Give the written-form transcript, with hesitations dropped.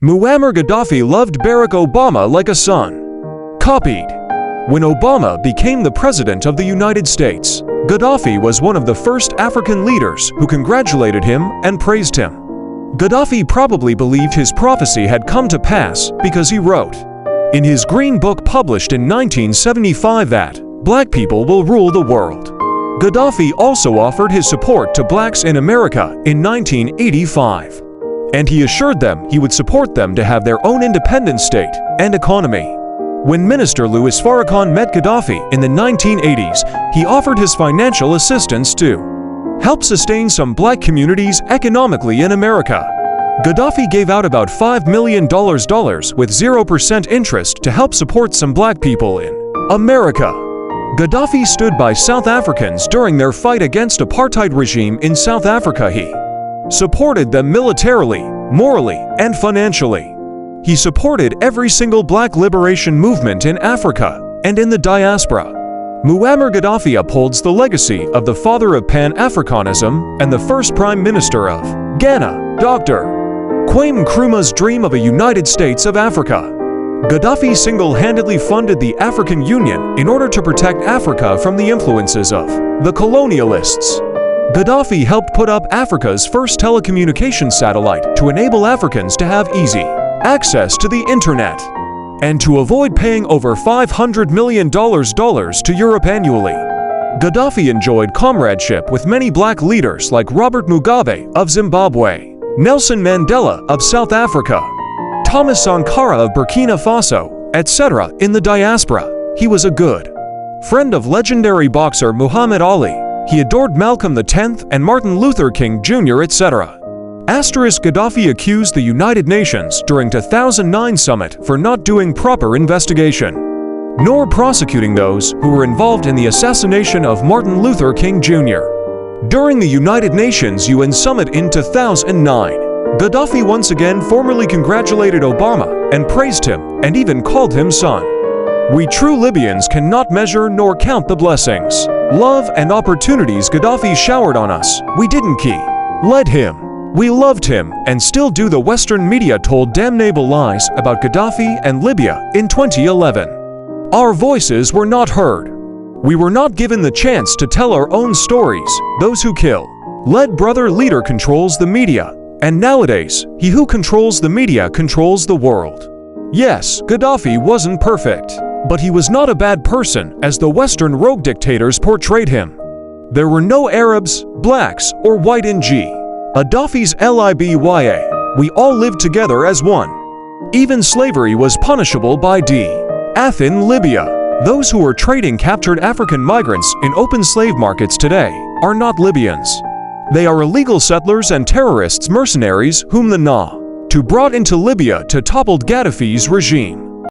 Muammar Gaddafi loved Barack Obama like a son. Copied. When Obama became the President of the United States, Gaddafi was one of the first African leaders who congratulated him and praised him. Gaddafi probably believed his prophecy had come to pass because he wrote in his Green Book published in 1975 that black people will rule the world. Gaddafi also offered his support to blacks in America in 1985. And he assured them he would support them to have their own independent state and economy. When Minister Louis Farrakhan met Gaddafi in the 1980s, he offered his financial assistance to help sustain some black communities economically in America. Gaddafi gave out about $5 million with 0% interest to help support some black people in America. Gaddafi stood by South Africans during their fight against apartheid regime in South Africa. He supported them militarily, morally, and financially. He supported every single black liberation movement in Africa and in the diaspora. Muammar Gaddafi upholds the legacy of the father of Pan-Africanism and the first Prime Minister of Ghana, Dr. Kwame Nkrumah's dream of a United States of Africa. Gaddafi single-handedly funded the African Union in order to protect Africa from the influences of the colonialists. Gaddafi helped put up Africa's first telecommunications satellite to enable Africans to have easy access to the internet and to avoid paying over $500 million to Europe annually. Gaddafi enjoyed comradeship with many black leaders like Robert Mugabe of Zimbabwe, Nelson Mandela of South Africa, Thomas Sankara of Burkina Faso, etc. In the diaspora. He was a good friend of legendary boxer Muhammad Ali. He adored Malcolm X and Martin Luther King Jr., etc. Gaddafi accused the United Nations during the 2009 summit for not doing proper investigation, nor prosecuting those who were involved in the assassination of Martin Luther King Jr. During the United Nations UN summit in 2009, Gaddafi once again formally congratulated Obama and praised him and even called him son. We true Libyans cannot measure nor count the blessings, love, and opportunities Gaddafi showered on us. We didn't let him. We loved him and still do. The Western media told damnable lies about Gaddafi and Libya in 2011. Our voices were not heard. We were not given the chance to tell our own stories. Those who kill led brother leader controls the media, and nowadays, he who controls the media controls the world. Yes, Gaddafi wasn't perfect, but he was not a bad person as the Western rogue dictators portrayed him. There were no Arabs, blacks, or white in Gaddafi's Libya. We all lived together as one. Even slavery was punishable by death in Libya. Those who are trading captured African migrants in open slave markets today are not Libyans. They are illegal settlers and terrorists, mercenaries whom the NATO brought into Libya to topple Gaddafi's regime.